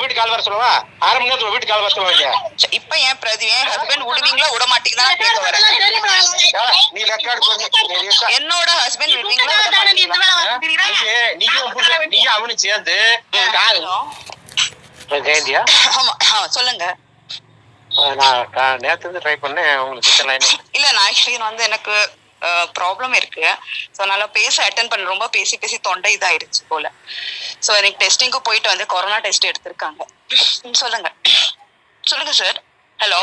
வீட்டுக்கு கால் வர சொல்லுவா, 1/2 மணி நேரத்துல வீட்டுக்கு கால் வர சொல்லுவாங்க. இப்ப என் பிரதி என் ஹஸ்பண்ட் விடுவீங்களா விட மாட்டீங்களா கேட்க வரேன். நீ ரெக்கார்டு என்னோட ஹஸ்பண்ட் விடுவீங்களா நீங்க அவனு சேர்ந்து ஜெயந்தியா? ஆமா சொல்லுங்க. நான் நேத்து ட்ரை பண்ணேன் உங்களுக்கு. இல்ல நான் ஆக்சுவலி வந்து எனக்கு ப்ராப்ளம் இருக்கு. ஸோ அதனால அட்டன் பண்ண ரொம்ப பேசி தொண்டை இதாயிடுச்சு போல. ஸோ எனக்கு டெஸ்டிங்க்கு போயிட்டு வந்து கொரோனா டெஸ்ட் எடுத்திருக்காங்க. சொல்லுங்க சொல்லுங்க சார். ஹலோ,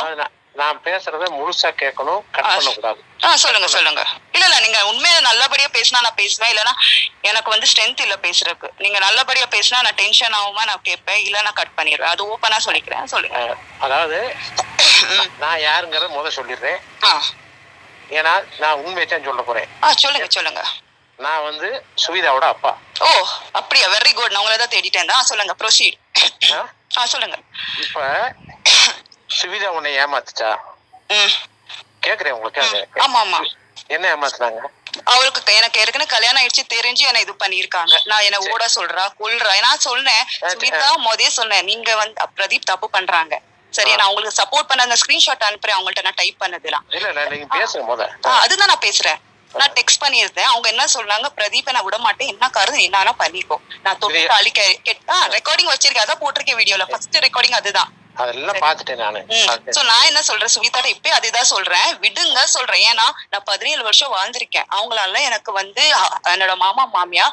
நான் பேசுறத முழுசா கேட்கணும், கட் பண்ண கூடாது. சொல்லுங்க. இல்ல நீங்க உண்மையா நல்லபடியா பேசினா நான் பேசுவேன், இல்லன்னா எனக்கு வந்து ஸ்ட்ரென்த் இல்ல பேசுறதுக்கு. நீங்க நல்லபடியா பேசினா நான் டென்ஷன் ஆகுமா நான் கேட்பேன், இல்ல நான் கட் பண்ணிடுவேன். அது ஓப்பனா சொல்லிக்கிறேன். சொல்லுங்க. அதாவது நான் யாருங்கிறத முதல்ல சொல்லிடுறேன். ஏன்னா நான் உண்மையத்தான் சொல்ல போறேன். சொல்லுங்க. நான் வந்து சுவிதாவோட அப்பா. ஓ அப்படியா, வெரி குட். நான் உங்களை தான் தேடிட்டேன் தான். சொல்லுங்க, ப்ரொசீட். சொல்லுங்க. இப்ப சுவிதா உன்னை ஏமாத்துச்சா? கேக்குறேன் உங்களுக்கு. ஆமா என்ன ஏமாத்துனாங்க? அவளுக்கு எனக்கு ஏற்கனவே கல்யாணம் ஆயிடுச்சு தெரிஞ்சு என்ன இது பண்ணிருக்காங்க. நான் என்ன ஓட சொல்றா கொல்றா. நான் சொன்னேன் சுவிதா மோதே சொன்னேன், நீங்க வந்து பிரதீப் தப்பு பண்றாங்க சரி, நான் உங்களுக்கு சப்போர்ட் பண்ண அந்த ஸ்கிரீன்ஷாட் அனுப்புறேன். அவங்கள்ட்ட நான் டைப் பண்ணதுலாம் அதுதான் நான் பேசுறேன். நான் டெக்ஸ்ட் பண்ணியிருந்தேன். அவங்க என்ன சொல்றாங்க, பிரதீப்பை நான் விட மாட்டேன், என்ன காரணம் என்னன்னா பண்ணிக்கோ. நான் தொட்டு அழிக்க ரெக்கார்டிங் வச்சிருக்கேன், அதான் போட்டிருக்கேன் வீடியோல. ஃபர்ஸ்ட் ரெக்கார்டிங் அதுதான். அதெல்லாம் பாத்துட்டேன் நானு. சோ நான் என்ன சொல்றேன், சுவிதாட்ட இப்ப அதுதான் சொல்றேன், விடுங்க சொல்றேன். ஏன்னா நான் 17 வருஷம் வாழ்ந்திருக்கேன். அவங்களால எனக்கு வந்து என்னோட மாமா மாமியா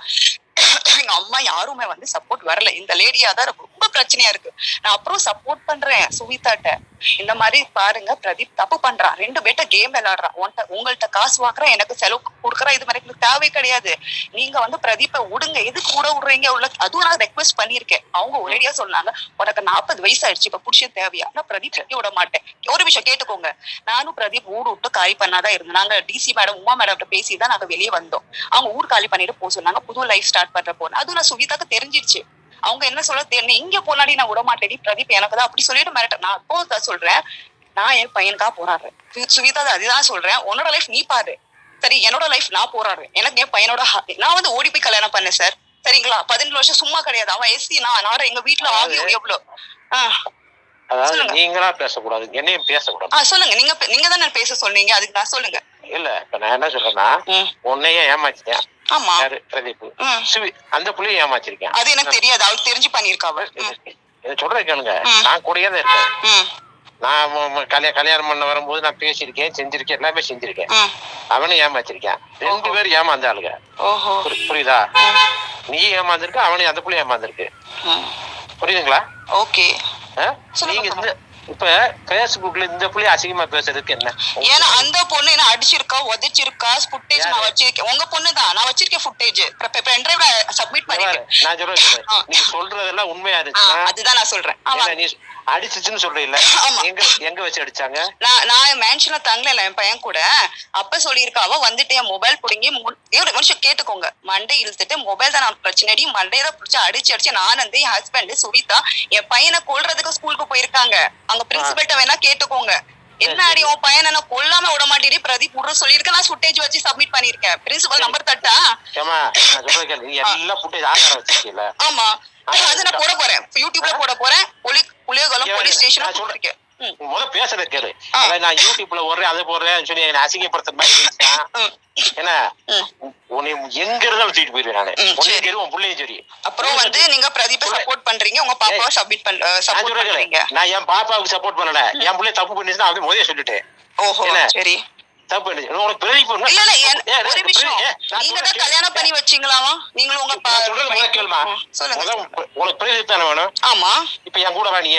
எங்க அம்மா யாருமே வந்து சப்போர்ட் வரல. இந்த லேடியா தான் ரொம்ப பிரச்சனையா இருக்கு. நான் அப்புறம் சப்போர்ட் பண்றேன் சுவிதாட்ட. இந்த மாதிரி பாருங்க, பிரதீப் தப்பு பண்றான், 2 பேர்ட்ட கேம் விளையாடுறான், உங்கள்ட்ட காசு வாங்குறான், எனக்கு செலவு கொடுக்குறான். இது மாதிரி எனக்கு தேவை கிடையாது. நீங்க வந்து பிரதீப்பை விடுங்க. எதுக்கு விடுறீங்க உள்ள? அதுவும் நான் ரெக்வெஸ்ட் பண்ணிருக்கேன். அவங்க ஒரேடியா சொன்னாங்க, உனக்கு 40 வயசு ஆயிடுச்சு, இப்ப புடிச்சது தேவையா? நான் பிரதீப் கட்டி விட மாட்டேன். ஒரு விஷயம் கேட்டுக்கோங்க, நானும் பிரதீப் ஊர் விட்டு காலி பண்ணாதான் இருந்தோம். நாங்க டிசி மேடம் உமா மேடம் பேசிதான் நாங்க வெளியே வந்தோம். அவங்க ஊர் காலி பண்ணிட்டு போக சொன்னாங்க, புது லைஃப் ஸ்டார்ட் பண்ற போன. அதுவும் நான் சுவிதாக்கு தெரிஞ்சிருச்சு. அவங்க என்ன சொல்ல தெரியும், இங்க போனாடி நான் விட மாட்டேடி பிரதீப் எனக்கு தான் அப்படி சொல்லிட்டு மிரட்ட. நான் அப்போ சொல்றேன், நான் என் பையனுக்காக போராடுறேன். சுவிதா அதுதான் சொல்றேன், உன்னோட லைஃப் நீ பாரு, சரி என்னோட லைஃப் நான் போராடுறேன். எனக்கு என் பையனோட நான் வந்து ஓடி போய் கல்யாணம் பண்ணேன் சார், சரிங்களா? 17 வருஷம் சும்மா கிடையாது. அவன் எஸ்சி, நான் எங்க வீட்டுல ஆகியும் எவ்வளவு. நீங்களா பேசக்கூடாது, என்னையும் பேசக்கூடாது. சொல்லுங்க. நீங்க தானே பேச சொன்னீங்க, அதுக்கு நான் சொல்லுங்க. இல்ல இப்ப நான் என்ன சொல்றேன்னா, உன்னையே ஏமாச்சிட்டேன். ஆமா பிரதீப் அந்த புள்ளைய ஏமாச்சிருக்கேன். அது எனக்கு தெரியாது, அவளுக்கு தெரிஞ்சு பண்ணிருக்காவ. சொல்றேன் கேளுங்க, நான் கூடயே தான் இருக்கேன். நான் கல்யாணம் பண்ண வரும்போது நான் பேசியிருக்கேன், செஞ்சிருக்கேன், எல்லாமே செஞ்சிருக்கேன். அவனும் ஏமாச்சிருக்கேன். 2 பேரும் ஏமாந்த ஆளுங்க. புரியுதா? நீ ஏமாந்துருக்க, அவனையும் அந்த புள்ளி ஏமாந்துருக்கு. புரியுதுங்களா? ஓகே. நீங்க இப்ப பேஸ்புக்ல இந்த புள்ளி அசிங்கமா பேசுறதுக்கு என்ன? ஏன்னா அந்த பொண்ணு என்ன அடிச்சிருக்கா, உதச்சிருக்கா, ஃபுட்டேஜ் நான் வச்சிருக்கேன். உங்க பொண்ணு தான், நான் வச்சிருக்கேன் ஃபுட்டேஜ். பென் டிரைவ்ல சப்மிட் பண்ணிருக்கேன். நான் சொல்றேன், நீ சொல்றதெல்லாம் உண்மையா இருந்துச்சு. அதுதான் நான் சொல்றேன். நீ அடிச்சுன்னு சொல்றீல்ல, எங்க வச்சு அடிச்சாங்க? நான் மேன்ஷன்ல தங்கல என் பையன் கூட. அப்ப சொல்லியிருக்கா, அவ வந்துட்டு என் மொபைல் பிடிங்கி மனுஷன் கேட்டுக்கோங்க, மண்டை இழுத்துட்டு மொபைல் தான் நான் பிரச்சனை, மண்டையை தான் பிடிச்சி அடிச்சு நான் வந்து என் ஹஸ்பண்ட் சுவிதா என் பையனை கொல்றதுக்கு ஸ்கூலுக்கு போயிருக்காங்க. அங்க பிரின்சிபல்ட்ட வேணா கேட்டுக்கோங்க. என்ன அடி உன் பையனை நான் கொல்லாம விட மாட்டேடி பிரதீப் விடுற சொல்லியிருக்கேன். நான் ஃபுட்டேஜ் வச்சு சப்மிட் பண்ணிருக்கேன். பிரின்சிபல் நம்பர் தட்டா? ஆமா, அது நான் போட போறேன், யூடியூப்ல போட போறேன். புளியகுளம் போலீஸ் ஸ்டேஷன் போட்டிருக்கேன். முதல்ல பேசுறத கேளு. நான் யூடியூப்ல போடுறேன், அது போடுறேன்னு சொல்லி என்ன அசிங்கப்படுத்துற மாதிரி இருந்துச்சுன்னா என்ன, உன்னை எங்க இருந்தாலும் தூக்கிட்டு போயிருவேன் நானு. உன் பிள்ளையும் சரி. அப்புறம் வந்து நீங்க பிரதீப்பை சப்போர்ட் பண்றீங்க, உங்க பாப்பாவை சப்போர்ட் பண்றீங்க. நான் என் பாப்பாவுக்கு சப்போர்ட் பண்ணல, என் பிள்ளை தப்பு பண்ணிச்சுன்னா அது முதல்ல சொல்லிட்டேன். ஓஹோ சரி. கல்யாணம் பண்ணி வச்சீங்களாமா நீங்களும்? உனக்கு பிரதீப் தானே வேணும்? ஆமா. இப்ப என் கூட நீ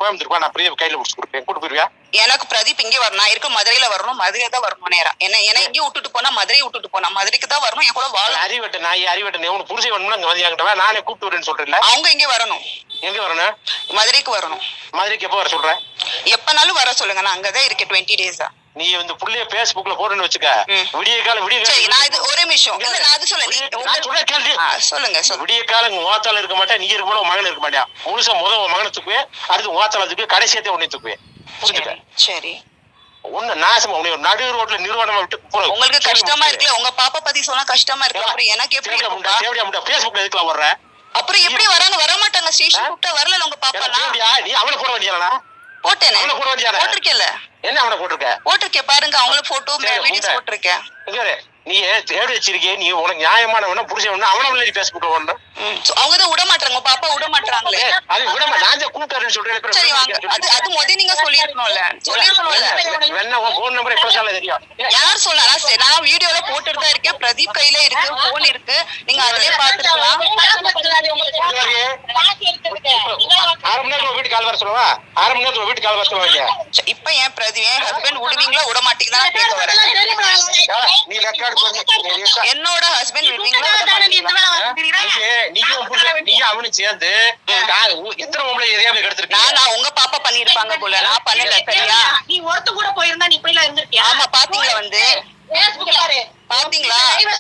கோயம்புத்தூர், நான் பிரதீப் கையில பிடிச்சு கொடுப்பேன், கூட்டு போயிருவியா? எனக்கு பிரதீப் இங்கே வரணும், நான் இருக்க மதுரையில வரணும், மதுரை தான் வரணும் நேரம். என்ன இங்கே விட்டுட்டு போனா மதுரையை விட்டுட்டு போனா மதுரைக்கு தான் வரணும். என் கூட வாழ அறிவட்ட நான் அறிவட்ட உனக்கு புரிசை வேணும்னா அங்க வந்து என்கிட்ட நானே கூப்பிட்டு வரேன்னு சொல்றேன். அவங்க இங்கே வரணும். எங்க வரணும்? மதுரைக்கு வரணும். மதுரைக்கு எப்போ வர சொல்றேன்? எப்பனாலும் வர சொல்லுங்க, நான் அங்கதான் இருக்கேன் 20 days. நீ வந்து புள்ளைய பேஸ்புக்ல போடுன்னு வச்சுக்க, விடிய காலம் ஒரே நிமிஷம் சொல்லுங்க. விடிய காலம் ஓத்தால இருக்க மாட்டேன், நீ இருக்க மாட்டேன், மகன் இருக்க மாட்டேன். முழுசா முதல் மகனை தூக்குவேன், அடுத்து ஓத்தால தூக்குவேன், கடைசியத்தை உன்னை தூக்குவேன். சரி ஒண்ணு நாசமா உன்னை ஒரு நடு ரோட்ல நிறுவனம் விட்டு உங்களுக்கு கஷ்டமா இருக்குல்ல, உங்க பாப்பா பத்தி சொன்னா கஷ்டமா இருக்கு. அப்புறம் எனக்கு எப்படி பேஸ்புக்ல எதுக்குலாம் வர்ற? அப்புறம் எப்படி வராங்க? வர மாட்டாங்க. ஸ்டேஷன் கூப்பிட்டா வரல உங்க பாப்பா. நீ அவனை போட வேண்டியதானா? போட்டேனே, போட்டிருக்கேன்ல. என்ன அவனை போட்டிருக்க? போட்டிருக்கேன் பாருங்க, அவங்களும் போட்டோ வீடியோஸ் போட்டிருக்கேன். நீ தேடி வச்சிருக்கே, நீ உனக்கு நியாயமான புருஷன் அவன பேஸ்புக்ல வரணும். அவங்கதான் விட மாட்டாங்க, பாப்பா விட மாட்டாங்களே. அது விட நான் கூப்பிட்டாருன்னு சொல்றேன். சரி வாங்க, அது முதல்ல நீங்க சொல்லிருக்கணும்ல. வேணா உன் போன் நம்பர் எப்ப சொல்ல தெரியும்? யார் சொன்னா? நான் வீடியோல போட்டுட்டு தான் இருக்கேன். பிரதீப் கையில இருக்கு, போன் இருக்கு, நீங்க அதுலயே பாத்துக்கலாம். 6 மணி நேரத்துல வீட்டு கால் வர சொல்லுவா. 6 மணி நேரத்துல வீட்டு கால் வர சொல்லுவாங்க. இப்ப என் பிரதீப் ஹஸ்பண்ட் விடுவீங்களா விட மாட்டீங்களா கேட்க வரேன். நீ ரெக்கார்ட் என்னோட ஹஸ்பண்ட் விடுவீங்களா? நீங்க அவனு சேர்ந்து எத்தனை பொம்பளை எதையாவது எடுத்துருக்கீங்க? நான் உங்க பாப்பா பண்ணிருப்பாங்க போல, நான் பண்ணல. சரியா? நீ ஒருத்த கூட போயிருந்தா நீ இப்படி எல்லாம் இருந்திருக்கியா? ஆமா, பாத்தீங்களா? வந்து பாத்தீங்களா?